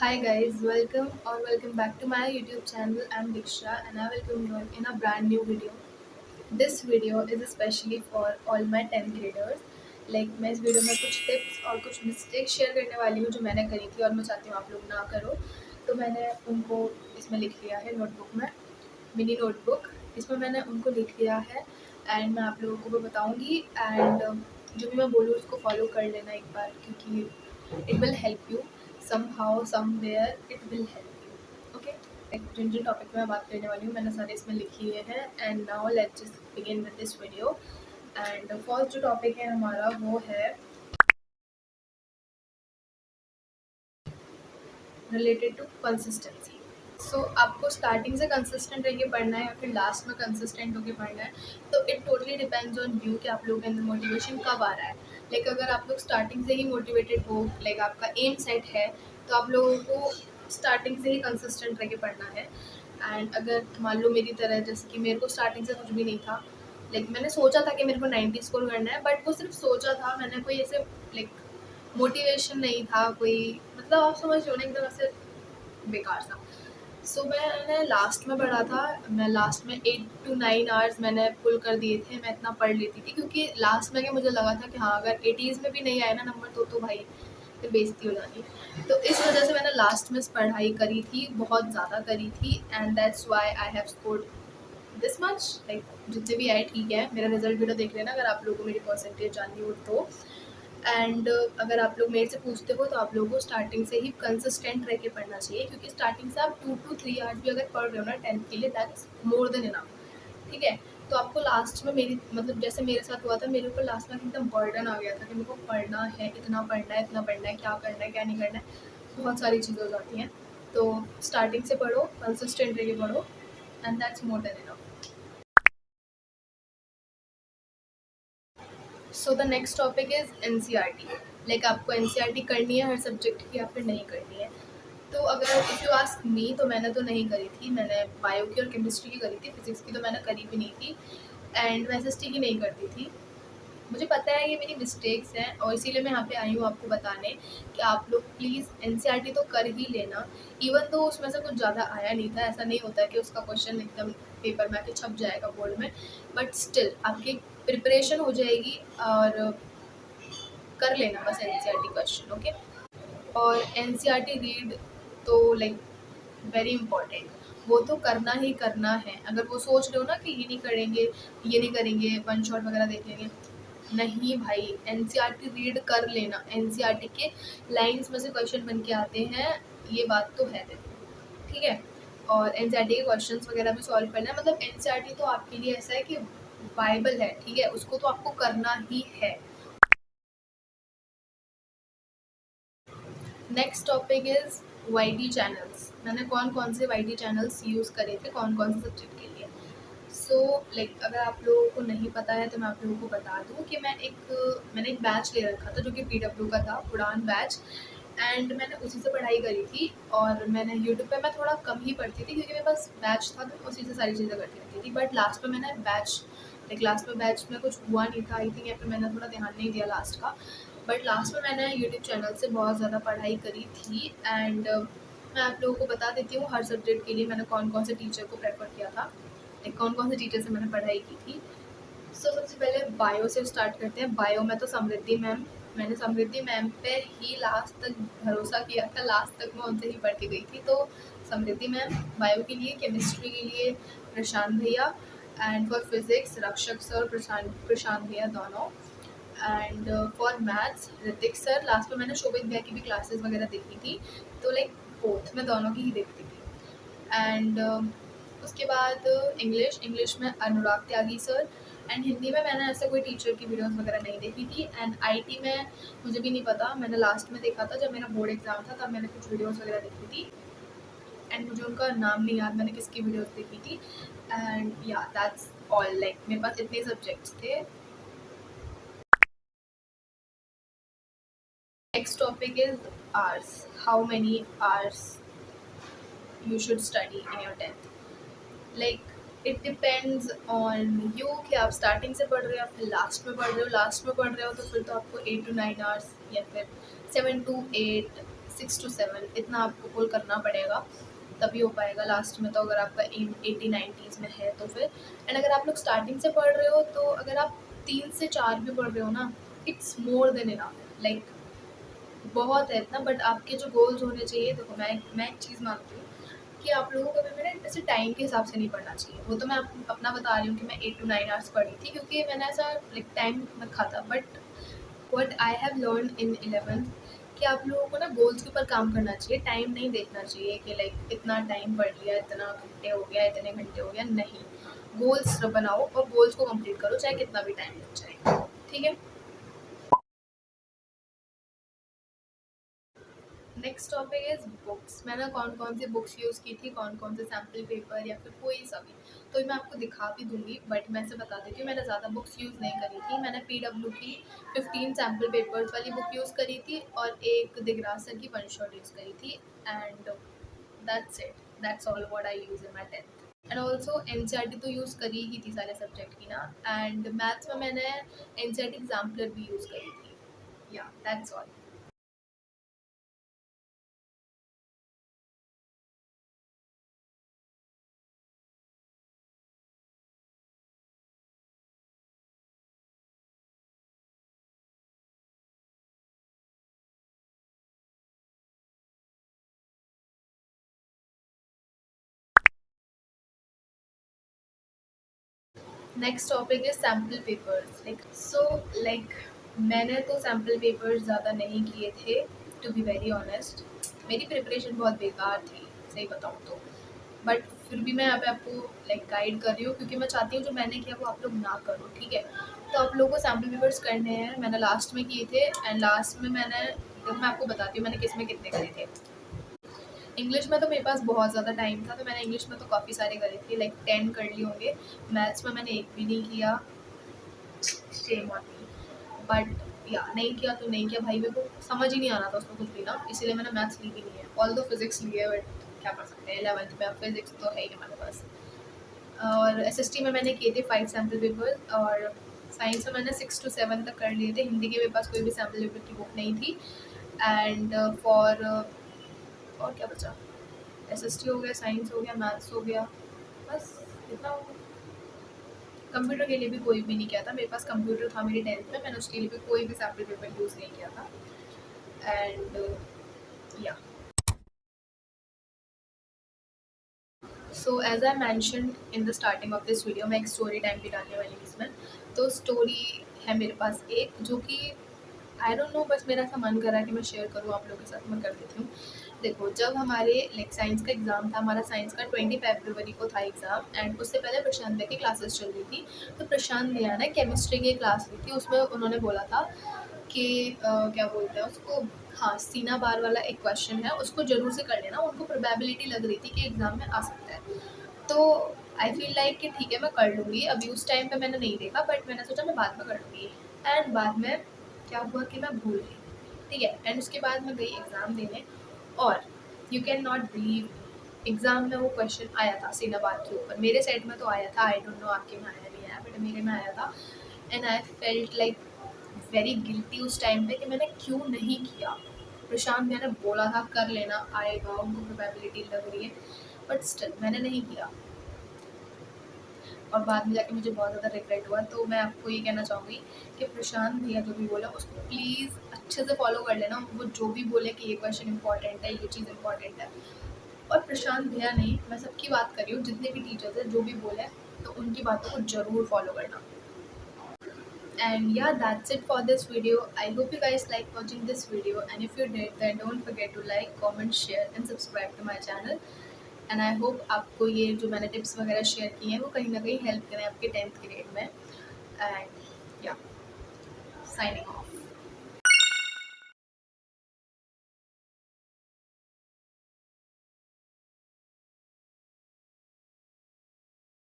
Hi guys, welcome back to my YouTube channel. I'm Diksha and I welcome you all in a brand new video. This video is especially for all my 10th graders. मैं इस video में कुछ tips और कुछ mistakes share करने वाली हूँ जो मैंने करी थी और मैं चाहती हूँ आप लोग ना करो। तो मैंने उनको इसमें लिख लिया है नोटबुक में, मिनी नोटबुक। इसमें मैंने उनको लिख लिया है एंड मैं आप लोगों को भी बताऊँगी एंड जो भी मैं बोलूँ उसको फॉलो कर लेना एक बार, क्योंकि it will help you somehow somewhere, it will help you. Okay, एक जिन जिन टॉपिक में मैं बात करने वाली हूँ मैंने सारे इसमें लिख लिए हैं and now let's just begin with this video. And first जो टॉपिक है हमारा वो है रिलेटेड टू कंसिस्टेंसी। सो आपको स्टार्टिंग से कंसिस्टेंट रह के पढ़ना है या फिर लास्ट में कंसिस्टेंट होकर पढ़ना है, तो it totally depends on you कि आप लोगों के अंदर मोटिवेशन कब आ रहा है। अगर आप लोग स्टार्टिंग से ही मोटिवेटेड हो, आपका एम सेट है, तो आप लोगों को स्टार्टिंग से ही कंसिस्टेंट रह के पढ़ना है। एंड अगर मान लो मेरी तरह, जैसे कि मेरे को स्टार्टिंग से कुछ भी नहीं था, मैंने सोचा था कि मेरे को 90 स्कोर करना है, बट वो सिर्फ सोचा था, मैंने कोई ऐसे मोटिवेशन नहीं था कोई, मतलब आप समझ लो ना, एकदम ऐसे बेकार सा। सो मैंने लास्ट में पढ़ा था, मैं लास्ट में 8 to 9 आवर्स मैंने पुल कर दिए थे, मैं इतना पढ़ लेती थी, क्योंकि लास्ट में क्या मुझे लगा था कि हाँ अगर 80s में भी नहीं आए ना नंबर तो भाई फिर बेइज्जती हो जाती। तो इस वजह से मैंने लास्ट में पढ़ाई करी थी, बहुत ज़्यादा करी थी and that's why I have scored this much. जितने भी आए ठीक है, मेरा रिजल्ट भी तो देख लेना अगर आप लोगों को मेरी परसेंटेज जाननी हो तो। एंड अगर आप लोग मेरे से पूछते हो तो आप लोगों को स्टार्टिंग से ही कंसिस्टेंट रह के पढ़ना चाहिए, क्योंकि स्टार्टिंग से आप 2 to 3 आवर्स भी अगर पढ़ रहे हो ना 10th के लिए, दैट्स मोर देन इनफ। ठीक है, तो आपको लास्ट में मेरी मतलब जैसे मेरे साथ हुआ था, मेरे ऊपर लास्ट में एकदम बर्डन आ गया था कि मेरे को पढ़ना है, इतना पढ़ना है, इतना पढ़ना है, क्या करना है क्या नहीं करना है, बहुत सारी चीज़ें हो जाती हैं। तो स्टार्टिंग से पढ़ो, कंसिस्टेंट रह के पढ़ो and that's more than enough. So the next topic is NCERT. आपको एनसीईआरटी करनी है हर सब्जेक्ट की या फिर नहीं करनी है। तो अगर इफ़ यू आस्क मी तो मैंने तो नहीं करी थी, मैंने बायो की और केमिस्ट्री की करी थी, फिजिक्स की तो मैंने करी भी नहीं थी एंड मैं एसएसटी की नहीं करती थी। मुझे पता है ये मेरी मिस्टेक्स हैं और इसीलिए मैं यहाँ पे आई हूँ आपको बताने कि आप लोग प्लीज़ एनसीईआरटी तो कर ही लेना। इवन तो उसमें से कुछ ज़्यादा आया नहीं था, ऐसा नहीं होता है कि उसका क्वेश्चन एकदम पेपर में आके छप जाएगा बोर्ड में, बट स्टिल आपकी प्रिपरेशन हो जाएगी और कर लेना बस एनसीईआरटी क्वेश्चन। ओके, और एनसीईआरटी रीड तो वेरी इंपॉर्टेंट, वो तो करना ही करना है। अगर वो सोच रहे हो ना कि ये नहीं करेंगे, ये नहीं करेंगे, वन शॉट वगैरह देख लेंगे, नहीं भाई, एनसीईआरटी रीड कर लेना। एनसीईआरटी के लाइंस में से क्वेश्चन बन के आते हैं, ये बात तो है देखो। ठीक है, और एनसीईआरटी के क्वेश्चंस वगैरह भी सॉल्व करना है, मतलब एनसीईआरटी तो आपके लिए ऐसा है कि बाइबल है। ठीक है, उसको तो आपको करना ही है। Next topic is YT channels. मैंने कौन कौन से वाईटी चैनल्स यूज़ करे थे कौन कौन से सब्जेक्ट के लिए। सो अगर आप लोगों को नहीं पता है तो मैं आप लोगों को बता दूँ कि मैंने एक बैच ले रखा था जो कि पीडब्ल्यू का था, उड़ान बैच। एंड मैंने उसी से पढ़ाई करी थी और मैंने यूट्यूब पे मैं थोड़ा कम ही पढ़ती थी, क्योंकि मेरे पास बैच था तो मैं उसी से सारी चीज़ें करती रहती थी। बट लास्ट में मैंने बैच लास्ट में बैच में कुछ हुआ नहीं था आई थिंक, या फिर मैंने थोड़ा ध्यान नहीं दिया लास्ट का। बट लास्ट में मैंने यूट्यूब चैनल से बहुत ज़्यादा पढ़ाई करी थी एंड मैं आप लोगों को बता देती हूँ हर सब्जेक्ट के लिए मैंने कौन कौन से टीचर को प्रेफर किया था, कौन कौन से टीचर से मैंने पढ़ाई की थी। सो सबसे पहले बायो से स्टार्ट करते हैं। बायो में तो समृद्धि मैम, मैंने समृद्धि मैम पे ही लास्ट तक भरोसा किया था, लास्ट तक मैं उनसे ही पढ़ के गई थी। तो समृद्धि मैम बायो के लिए, केमिस्ट्री के लिए प्रशांत भैया, एंड फॉर फिजिक्स रक्षक सर, प्रशांत भैया दोनों, and for maths Hrithik sir. Last में मैंने शोभित भैया की भी क्लासेस वगैरह देखी थी, तो बोथ मैं दोनों की ही देखती थी। एंड उसके बाद इंग्लिश में अनुराग त्यागी सर। एंड हिंदी में मैंने ऐसे कोई टीचर की वीडियोस वगैरह नहीं देखी थी। एंड आईटी में मुझे भी नहीं पता, मैंने लास्ट में देखा था जब मेरा बोर्ड एग्जाम था, तब मैंने कुछ वीडियोस वगैरह देखी थी एंड मुझे उनका नाम नहीं याद मैंने किसकी वीडियोस देखी थी। एंड या दैट्स ऑल, मेरे पास इतने सब्जेक्ट्स थे। Next topic is ours, how many hours you should study in your 10th। It depends on you कि आप स्टार्टिंग से पढ़ रहे हो या फिर लास्ट में पढ़ रहे हो। लास्ट में पढ़ रहे हो तो फिर तो आपको 8 to 9 आवर्स या फिर 7 to 8, 6 to 7 इतना आपको पुल करना पड़ेगा, तभी हो पाएगा लास्ट में। तो अगर आपका एम 80-90s में है तो फिर, एंड अगर आप लोग स्टार्टिंग से पढ़ रहे हो तो अगर आप 3 से 4 भी पढ़ रहे हो ना, it's more than enough, like बहुत है इतना। बट आपके जो गोल्स होने चाहिए, देखो मैं एक चीज़ मानती हूँ कि आप लोगों को कभी मैंने ऐसे टाइम के हिसाब से नहीं पढ़ना चाहिए। वो तो मैं अपना बता रही हूँ कि मैं 8 to 9 आवर्स पढ़ी थी, क्योंकि मैंने ऐसा लाइक टाइम रखा था। But what I have learn in 11th कि आप लोगों को ना गोल्स के ऊपर काम करना चाहिए, टाइम नहीं देखना चाहिए कि लाइक इतना टाइम पढ़ लिया, इतना घंटे हो गया, इतने घंटे हो गया। नहीं, गोल्स बनाओ और गोल्स को कंप्लीट करो, चाहे कितना भी टाइम लग जाए, ठीक है। Next topic is books. मैंने कौन कौन सी बुक्स यूज़ की थी, कौन कौन से सैम्पल पेपर या फिर कोई सा भी, तो मैं आपको दिखा भी दूंगी। बट मैं से बता देती हूँ, मैंने ज़्यादा बुक्स यूज़ नहीं करी थी। मैंने PW की 15 सैम्पल पेपर्स वाली बुक यूज़ करी थी और एक दिगराज सर की वन शॉट यूज़ करी थी, and that's it, that's all what I use in my 10th। And also NCERT तो यूज़ करी ही थी सारे सब्जेक्ट की ना, एंड मैथ्स में मैंने NCERT एग्जाम्पलर भी यूज़ करी थी। या that's all. Next topic is sample papers. So like मैंने तो सैम्पल पेपर्स ज़्यादा नहीं किए थे, टू बी वेरी ऑनेस्ट। मेरी प्रिपरेशन बहुत बेकार थी, सही बताऊँ तो। बट फिर भी मैं यहाँ पे आपको लाइक गाइड कर रही हूँ, क्योंकि मैं चाहती हूँ जो मैंने किया वो आप लोग ना करो, ठीक है। तो आप लोगों को सैम्पल पेपर्स करने हैं, मैंने लास्ट में किए थे। एंड लास्ट में मैं आपको बताती हूँ मैंने किस में कितने करे थे। इंग्लिश में तो मेरे पास बहुत ज़्यादा टाइम था, तो मैंने इंग्लिश में तो काफ़ी सारे करे थे, लाइक 10 कर लिए होंगे। मैथ्स में मैंने एक भी नहीं किया, सेम ऑन मी। बट या नहीं किया तो नहीं किया भाई, मेरे को समझ ही नहीं आ रहा था उसमें कुछ भी ना, इसीलिए मैंने मैथ्स ली भी नहीं है। ऑल दो फिजिक्स ली है, बट क्या कर सकते हैं, 11th में अब फिजिक्स तो है ही हमारे पास। और SST में मैंने किए थे 5 सैम्पल पेपर, और साइंस में मैंने 6 to 7 तक कर लिए थे। हिंदी के मेरे पास कोई भी सैम्पल पेपर की बुक नहीं थी। एंड फॉर और क्या बचा, SST हो गया, साइंस हो गया, मैथ्स हो गया, बस इतना हो गया। कंप्यूटर के लिए भी कोई भी नहीं किया था, मेरे पास कंप्यूटर था मेरी 10th में, मैंने उसके लिए भी कोई भी सैम्पल पेपर यूज़ नहीं किया था। एंड या so as I mention in the starting of this video, मैं एक स्टोरी टाइम भी डालने वाली हूँ इसमें। तो स्टोरी है मेरे पास एक, जो कि आई डोंट नो, बस मेरा ऐसा मन कर रहा है कि मैं शेयर करूँ आप लोगों के साथ, मैं कर देती हूँ। देखो, जब हमारे लाइक साइंस का एग्ज़ाम था, हमारा साइंस का 20 फरवरी को था एग्ज़ाम, एंड उससे पहले प्रशांत भैया की क्लासेस चल रही थी। तो प्रशांत भैया ने केमिस्ट्री की क्लास ली थी, उसमें उन्होंने बोला था कि क्या बोलते हैं उसको, हाँ, सीना बार वाला एक क्वेश्चन है, उसको जरूर से कर लेना। उनको प्रोबेबिलिटी लग रही थी कि एग्ज़ाम में आ सकता है। तो आई फील लाइक कि ठीक है मैं कर लूँगी। अभी उस टाइम पे मैंने नहीं देखा, बट मैंने सोचा मैं बाद में कर लूँगी। एंड बाद में क्या हुआ कि मैं भूल गई, ठीक है। एंड उसके बाद मैं गई एग्ज़ाम देने, और you can not believe, exam में वो क्वेश्चन आया था सीनाबाद के ऊपर। मेरे सेट में तो आया था, आई डोंट नो आपके में आया नहीं आया, बट मेरे में आया था। And I felt like very guilty उस टाइम पे कि मैंने क्यों नहीं किया। प्रशांत मैंने बोला था कर लेना, आएगा, उनको प्रोबेबिलिटी लग रही है, बट स्टिल मैंने नहीं किया। और बाद में जाके मुझे बहुत ज़्यादा रिग्रेट हुआ। तो मैं आपको ये कहना चाहूँगी कि प्रशांत भैया जो भी बोला उसको प्लीज़ अच्छे से फॉलो कर लेना। वो जो भी बोले कि ये क्वेश्चन इंपॉर्टेंट है, ये चीज़ इंपॉर्टेंट है, और प्रशांत भैया नहीं, मैं सबकी बात कर रही हूँ, जितने भी टीचर्स हैं जो भी बोले, तो उनकी बातों को ज़रूर फॉलो करना। And yeah, that's it for this video. I hope you guys like watching this video, and if you did, then don't forget to like, comment, share and subscribe to my channel. And I hope आपको ये जो मैंने tips वगैरह share की हैं वो कहीं ना कहीं हेल्प करें आपके 10th ग्रेड में। एंड या साइनिंग ऑफ।